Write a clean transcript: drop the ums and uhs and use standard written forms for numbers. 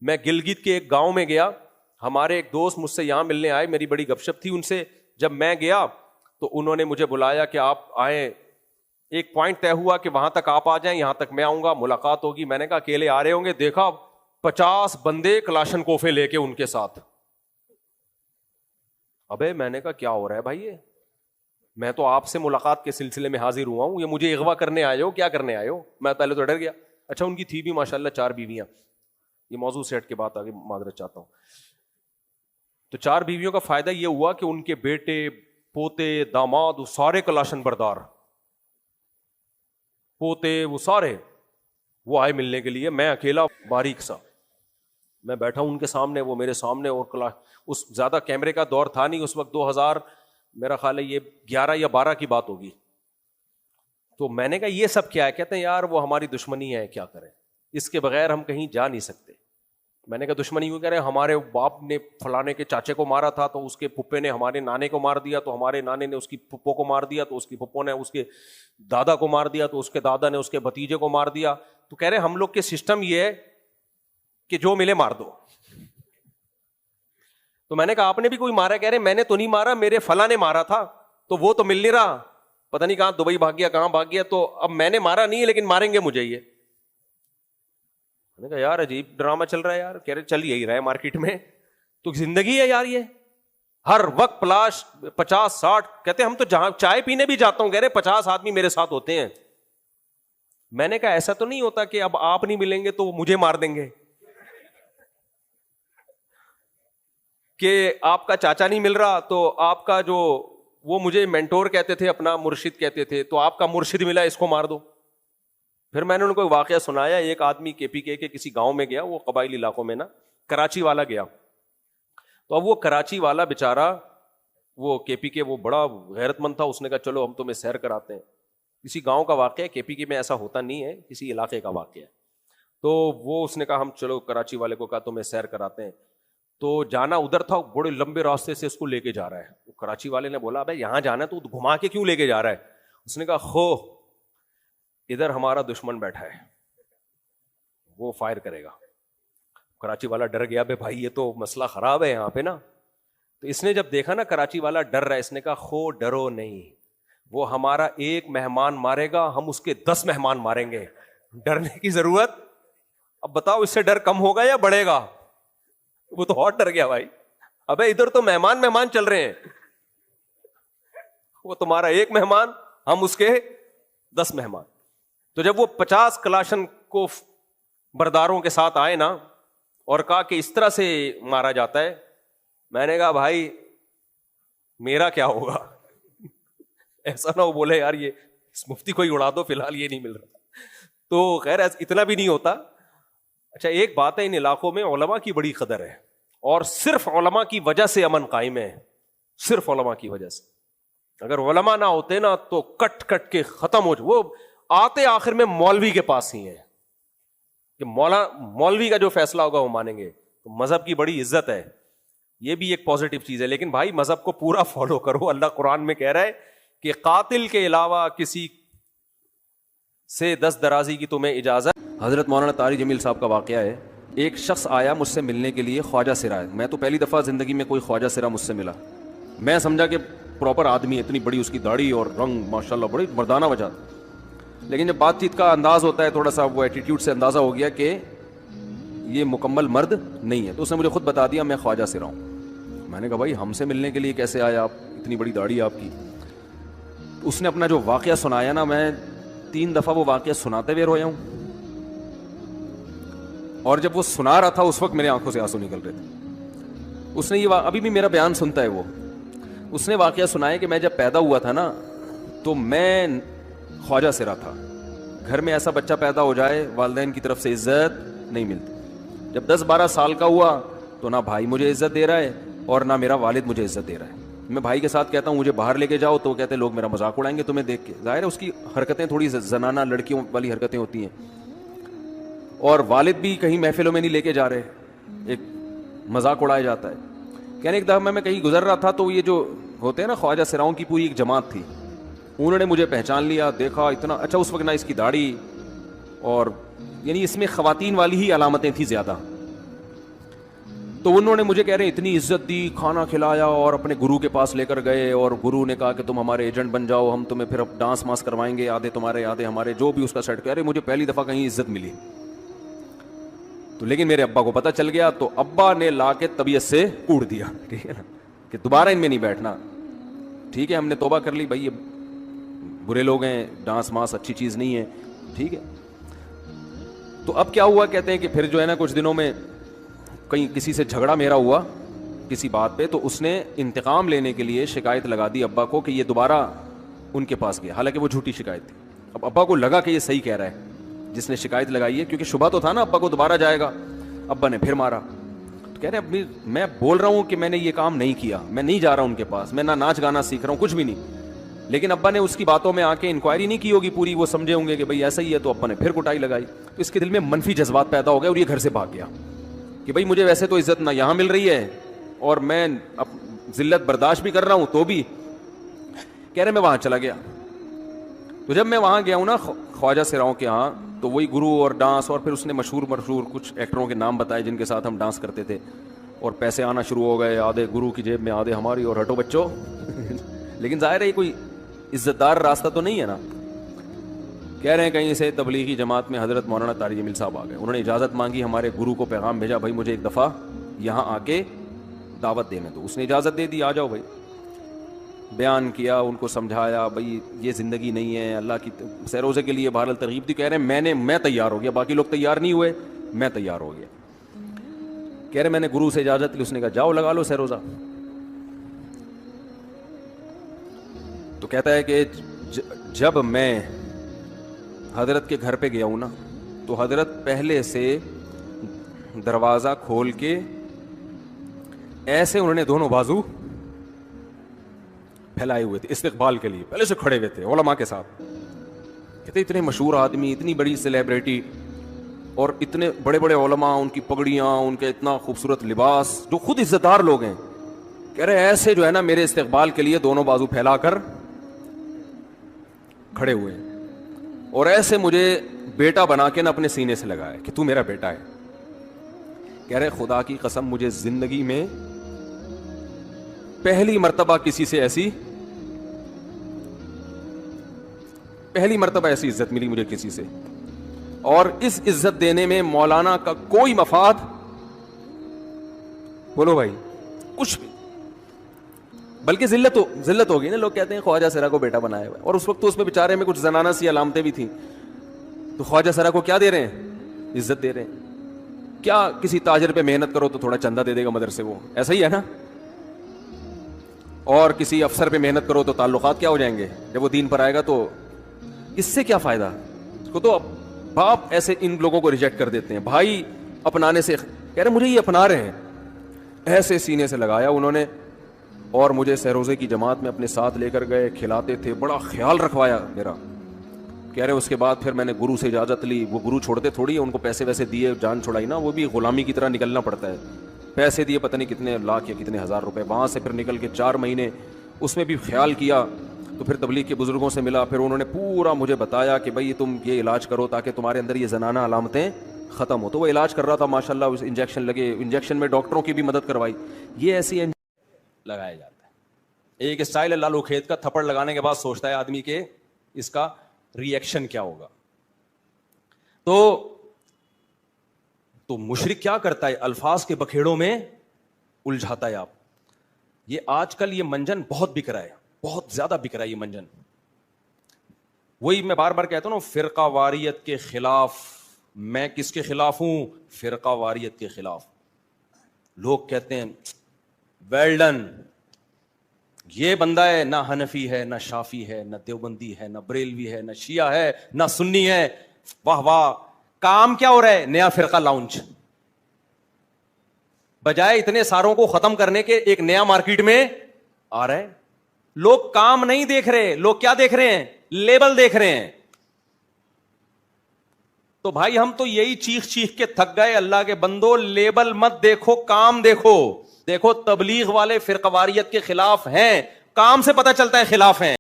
میں گلگت کے ایک گاؤں میں گیا, ہمارے ایک دوست مجھ سے یہاں ملنے آئے, میری بڑی گپ شپ تھی ان سے. جب میں گیا تو انہوں نے مجھے بلایا کہ آپ آئیں, ایک پوائنٹ طے ہوا کہ وہاں تک آپ آ جائیں, یہاں تک میں آؤں گا, ملاقات ہوگی. میں نے کہا اکیلے آ رہے ہوں گے, دیکھا 50 بندے کلاشن کوفے لے کے ان کے ساتھ. ابے میں نے کہا کیا ہو رہا ہے بھائی, یہ میں تو آپ سے ملاقات کے سلسلے میں حاضر ہوا ہوں, یہ مجھے اغوا کرنے آئے ہو, کیا کرنے آئے ہو؟ میں پہلے تو ڈر گیا. اچھا ان کی تھی بھی ماشاءاللہ 4 بیویاں, یہ موضوع سے ہٹ کے بات آگے معذرت چاہتا ہوں. تو 4 بیویوں کا فائدہ یہ ہوا کہ ان کے بیٹے پوتے داماد سارے کلاشن بردار, پوتے وہ سارے وہ آئے ملنے کے لیے. میں اکیلا باریک سا, میں بیٹھا ہوں ان کے سامنے, وہ میرے سامنے. اور اس زیادہ کیمرے کا دور تھا نہیں اس وقت, 2000 میرا خیال ہے یہ 11 یا 12 کی بات ہوگی. تو میں نے کہا یہ سب کیا ہے؟ کہتے ہیں یار وہ ہماری دشمنی ہے, کیا کریں, اس کے بغیر ہم کہیں جا نہیں سکتے. میں نے کہا دشمنی کیوں کہہ رہے ہیں؟ ہمارے باپ نے فلانے کے چاچے کو مارا تھا, تو اس کے پھپھے نے ہمارے نانے کو مار دیا, تو ہمارے نانے نے اس کی پھپھو کو مار دیا, تو اس کی پھپھو نے اس کے دادا کو مار دیا, تو اس کے دادا نے اس کے بھتیجے کو مار دیا. تو کہہ رہے ہیں ہم لوگ کے سسٹم یہ ہے کہ جو ملے مار دو. تو میں نے کہا آپ نے بھی کوئی مارا؟ کہہ رہے میں نے تو نہیں مارا, میرے فلاں نے مارا تھا, تو وہ تو مل نہیں رہا, پتہ نہیں کہاں دبئی بھاگ گیا, کہاں بھاگ گیا, تو اب میں نے مارا نہیں ہے لیکن ماریں گے مجھے یہ. میں نے کہا یار عجیب ڈرامہ چل رہا ہے یار. کہہ رہے چل یہی رہا ہے مارکیٹ میں, تو زندگی ہے یار یہ, ہر وقت پلاش 50-60. کہتے ہم تو جہاں چائے پینے بھی جاتا ہوں, کہہ رہے 50 آدمی میرے ساتھ ہوتے ہیں. میں نے کہا ایسا تو نہیں ہوتا کہ اب آپ نہیں ملیں گے تو مجھے مار دیں گے, کہ آپ کا چاچا نہیں مل رہا تو آپ کا جو وہ مجھے مینٹور کہتے تھے, اپنا مرشد کہتے تھے, تو آپ کا مرشد ملا اس کو مار دو. پھر میں نے ان کو ایک واقعہ سنایا. ایک آدمی KPK کے کسی گاؤں میں گیا, وہ قبائلی علاقوں میں نا, کراچی والا گیا. تو اب وہ کراچی والا بیچارہ, وہ KPK وہ بڑا غیرت مند تھا, اس نے کہا چلو ہم تمہیں سیر کراتے ہیں. کسی گاؤں کا واقعہ ہے, KPK میں ایسا ہوتا نہیں ہے, کسی علاقے کا واقعہ ہے. تو وہ اس نے کہا ہم چلو کراچی والے کو کہا تمہیں سیر کراتے ہیں. تو جانا ادھر تھا, بڑے لمبے راستے سے اس کو لے کے جا رہا ہے. کراچی والے نے بولا بھائی یہاں جانا ہے تو گھما کے کیوں لے کے جا رہا ہے؟ اس نے کہا خو ادھر ہمارا دشمن بیٹھا ہے, وہ فائر کرے گا. کراچی والا ڈر گیا, بھائی یہ تو مسئلہ خراب ہے یہاں پہ نا. تو اس نے جب دیکھا نا کراچی والا ڈر رہا ہے, اس نے کہا خو ڈرو نہیں, وہ ہمارا 1 مہمان مارے گا, ہم اس کے 10 مہمان ماریں گے, ڈرنے کی ضرورت. اب بتاؤ اس سے ڈر کم ہوگا یا بڑھے گا؟ وہ تو اور ڈر گیا بھائی, ابے ادھر تو مہمان چل رہے ہیں, وہ تمہارا 1 مہمان, ہم اس کے 10 مہمان. تو جب وہ 50 کلاشن کو برداروں کے ساتھ آئے نا, اور کہا کہ اس طرح سے مارا جاتا ہے, میں نے کہا بھائی میرا کیا ہوگا؟ ایسا نہ ہو بولے یار یہ مفتی کوئی اڑا دو, فی الحال یہ نہیں مل رہا. تو خیر اتنا بھی نہیں ہوتا. اچھا ایک بات ہے, ان علاقوں میں علماء کی بڑی قدر ہے, اور صرف علماء کی وجہ سے امن قائم ہے, صرف علماء کی وجہ سے. اگر علماء نہ ہوتے نا تو کٹ کے ختم ہو جائے. وہ آتے آخر میں مولوی کے پاس ہی ہیں کہ مولوی کا جو فیصلہ ہوگا وہ مانیں گے. تو مذہب کی بڑی عزت ہے, یہ بھی ایک پازیٹیو چیز ہے. لیکن بھائی مذہب کو پورا فالو کرو. اللہ قرآن میں کہہ رہا ہے کہ قاتل کے علاوہ کسی سے 10 درازی کی تمہیں اجازت. حضرت مولانا طاری جمیل صاحب کا واقعہ ہے. ایک شخص آیا مجھ سے ملنے کے لیے, خواجہ سرا ہے. میں تو پہلی دفعہ زندگی میں کوئی خواجہ سرا مجھ سے ملا. میں سمجھا کہ پراپر آدمی ہے, اتنی بڑی اس کی داڑھی اور رنگ ماشاءاللہ بڑی مردانہ وجہ. لیکن جب بات چیت کا انداز ہوتا ہے تھوڑا سا, وہ ایٹیٹیوڈ سے اندازہ ہو گیا کہ یہ مکمل مرد نہیں ہے. تو اس نے مجھے خود بتا دیا میں خواجہ سرا ہوں. میں نے کہا بھائی ہم سے ملنے کے لیے کیسے آیا آپ, اتنی بڑی داڑھی آپ کی. اس نے اپنا جو واقعہ سنایا نا, میں 3 دفعہ وہ واقعہ سناتے ہوئے رویا ہوں, اور جب وہ سنا رہا تھا اس وقت میرے آنکھوں سے آنسو نکل رہے تھے. اس نے یہ ابھی بھی میرا بیان سنتا ہے. وہ اس نے واقعہ سنایا کہ میں جب پیدا ہوا تھا نا تو میں خواجہ سرا تھا. گھر میں ایسا بچہ پیدا ہو جائے والدین کی طرف سے عزت نہیں ملتی. جب 10-12 سال کا ہوا تو نہ بھائی مجھے عزت دے رہا ہے اور نہ میرا والد مجھے عزت دے رہا ہے. میں بھائی کے ساتھ کہتا ہوں مجھے باہر لے کے جاؤ تو کہتے ہیں لوگ میرا مذاق اڑائیں گے تمہیں دیکھ کے. ظاہر ہے اس کی حرکتیں تھوڑی زنانہ لڑکیوں والی حرکتیں ہوتی ہیں, اور والد بھی کہیں محفلوں میں نہیں لے کے جا رہے, ایک مذاق اڑایا جاتا ہے. کہنے ایک دفعہ میں کہیں گزر رہا تھا تو یہ جو ہوتے ہیں نا خواجہ سراؤں کی پوری ایک جماعت تھی, انہوں نے مجھے پہچان لیا, دیکھا اتنا اچھا. اس وقت نہ اس کی داڑھی, اور یعنی اس میں خواتین والی ہی علامتیں تھیں زیادہ. تو انہوں نے مجھے کہہ رہے ہیں اتنی عزت دی, کھانا کھلایا اور اپنے گرو کے پاس لے کر گئے, اور گرو نے کہا کہ تم ہمارے ایجنٹ بن جاؤ, ہم تمہیں پھر اب ڈانس ماس کروائیں گے, آدھے تمہارے آدھے ہمارے, جو بھی اس کا سیٹ. کہہ رہے مجھے پہلی دفعہ کہیں عزت ملی. تو لیکن میرے ابا کو پتہ چل گیا, تو ابا نے لا کے طبیعت سے کوڑ دیا, ٹھیک ہے نا, کہ دوبارہ ان میں نہیں بیٹھنا. ٹھیک ہے, ہم نے توبہ کر لی بھائی, یہ برے لوگ ہیں, ڈانس ماس اچھی چیز نہیں ہے, ٹھیک ہے. تو اب کیا ہوا, کہتے ہیں کہ پھر جو ہے نا کچھ دنوں میں کہیں کسی سے جھگڑا میرا ہوا کسی بات پہ, تو اس نے انتقام لینے کے لیے شکایت لگا دی ابا کو کہ یہ دوبارہ ان کے پاس گیا, حالانکہ وہ جھوٹی شکایت تھی. اب ابا کو لگا کہ یہ صحیح کہہ رہا ہے جس نے شکایت لگائی ہے, کیونکہ شبہ تو تھا نا ابا کو دوبارہ جائے گا. ابا نے پھر مارا. تو کہہ رہے اب میں بول رہا ہوں کہ میں نے یہ کام نہیں کیا, میں نہیں جا رہا ان کے پاس, میں نہ ناچ گانا سیکھ رہا ہوں, کچھ بھی نہیں. لیکن ابا نے اس کی باتوں میں آ کے انکوائری نہیں کی ہوگی پوری, وہ سمجھے ہوں گے کہ بھائی ایسا ہی ہے, تو ابا نے پھر کٹائی لگائی. تو اس کے دل میں منفی جذبات پیدا ہو گئے, اور یہ گھر سے بھاگ گیا کہ بھائی مجھے ویسے تو عزت نہ یہاں مل رہی ہے, اور میں ذلت برداشت بھی کر رہا ہوں, تو بھی کہہ رہے میں وہاں چلا گیا. تو جب میں وہاں گیا ہوں نا خواجہ سراؤں کے ہاں, تو وہی گرو اور ڈانس, اور پھر اس نے مشہور کچھ ایکٹروں کے نام بتائے جن کے ساتھ ہم ڈانس کرتے تھے, اور پیسے آنا شروع ہو گئے, آدھے گرو کی جیب میں آدھے ہماری, اور ہٹو بچوں. لیکن ظاہر ہے یہ کوئی عزت دار راستہ تو نہیں ہے نا. کہہ رہے ہیں کہیں سے تبلیغی جماعت میں حضرت مولانا طارق جمیل صاحب آ گئے, انہوں نے اجازت مانگی, ہمارے گرو کو پیغام بھیجا, بھائی مجھے ایک دفعہ یہاں آ کے دعوت دینے دو. اس نے اجازت دے دی, آ جاؤ بھائی. بیان کیا, ان کو سمجھایا بھائی یہ زندگی نہیں ہے, اللہ کی سہ روزے کے لیے بہرحال ترغیب دی. کہہ رہے ہیں میں تیار ہو گیا, باقی لوگ تیار نہیں ہوئے, میں تیار ہو گیا. کہہ رہے میں نے گرو سے اجازت لی, اس نے کہا جاؤ لگا لو سہ روزہ. تو کہتا ہے کہ جب میں حضرت کے گھر پہ گیا ہوں نا, تو حضرت پہلے سے دروازہ کھول کے ایسے انہوں نے دونوں بازو پھیلائے ہوئے تھے استقبال کے لیے, پہلے سے کھڑے ہوئے تھے علماء کے ساتھ. کہتے اتنے مشہور آدمی, اتنی بڑی سیلیبریٹی, اور اتنے بڑے بڑے علماء, ان کی پگڑیاں, ان کے اتنا خوبصورت لباس, جو خود عزت دار لوگ ہیں. کہہ رہے ایسے جو ہے نا میرے استقبال کے لیے دونوں بازو پھیلا کر کھڑے ہوئے, اور ایسے مجھے بیٹا بنا کے نا اپنے سینے سے لگایا کہ تو میرا بیٹا ہے. کہہ رہے خدا کی قسم مجھے زندگی میں پہلی مرتبہ ایسی عزت ملی مجھے کسی سے, اور اس عزت دینے میں مولانا کا کوئی مفاد, بولو بھائی, کچھ بھی, بلکہ ذلت ہوگی نا. لوگ کہتے ہیں خواجہ سرا کو بیٹا بنایا ہوا, اور اس وقت تو اس میں بیچارے میں کچھ زنانہ سی علامتیں بھی تھیں. تو خواجہ سرا کو کیا دے رہے ہیں, عزت دے رہے ہیں. کیا کسی تاجر پہ محنت کرو تو تھوڑا چندہ دے دے گا مدرسے, وہ ایسا ہی ہے نا. اور کسی افسر پہ محنت کرو تو تعلقات کیا ہو جائیں گے, جب وہ دین پر آئے گا تو اس سے کیا فائدہ. اس کو تو باپ ایسے ان لوگوں کو ریجیکٹ کر دیتے ہیں, بھائی اپنانے سے. کہہ رہے مجھے یہ اپنا رہے ہیں, ایسے سینے سے لگایا انہوں نے, اور مجھے سہروزے کی جماعت میں اپنے ساتھ لے کر گئے, کھلاتے تھے, بڑا خیال رکھوایا میرا. کہہ رہے اس کے بعد پھر میں نے گرو سے اجازت لی. وہ گرو چھوڑتے تھوڑی ہے, ان کو پیسے ویسے دیے, جان چھڑائی نا, وہ بھی غلامی کی طرح نکلنا پڑتا ہے. پیسے دیے پتہ نہیں کتنے لاکھ یا کتنے ہزار روپے, وہاں سے پھر نکل کے 4 مہینے اس میں بھی خیال کیا. تو پھر تبلیغ کے بزرگوں سے ملا, پھر انہوں نے پورا مجھے بتایا کہ بھائی تم یہ علاج کرو تاکہ تمہارے اندر یہ زنانہ علامتیں ختم ہو. تو وہ علاج کر رہا تھا ماشاءاللہ, انجیکشن لگے, انجیکشن میں ڈاکٹروں کی بھی مدد کروائی. یہ ایسی لگایا جاتا ہے. ایک اسٹائل ہے لالو کھیت کا, تھپڑ لگانے کے بعد سوچتا ہے آدمی کہ اس کا ری ایکشن کیا ہوگا. تو مشرک کیا کرتا ہے, الفاظ کے بکھیڑوں میں الجھاتا ہے. آپ یہ آج کل یہ منجن بہت بک رہا ہے, بہت زیادہ بک رہا ہے یہ منجن. وہی میں بار بار کہتا ہوں نا, فرقہ واریت کے خلاف. میں کس کے خلاف ہوں, فرقہ واریت کے خلاف. لوگ کہتے ہیں ویل ڈن, یہ بندہ ہے نہ حنفی ہے, نہ شافی ہے, نہ دیوبندی ہے, نہ بریلوی ہے, نہ شیعہ ہے, نہ سنی ہے. واہ واہ, کام کیا ہو رہا ہے, نیا فرقہ لانچ. بجائے اتنے ساروں کو ختم کرنے کے ایک نیا مارکیٹ میں آ رہا ہے. لوگ کام نہیں دیکھ رہے, لوگ کیا دیکھ رہے ہیں, لیبل دیکھ رہے ہیں. تو بھائی ہم تو یہی چیخ چیخ کے تھک گئے, اللہ کے بندو لیبل مت دیکھو, کام دیکھو. دیکھو تبلیغ والے فرقہ واریت کے خلاف ہیں, کام سے پتہ چلتا ہے خلاف ہیں.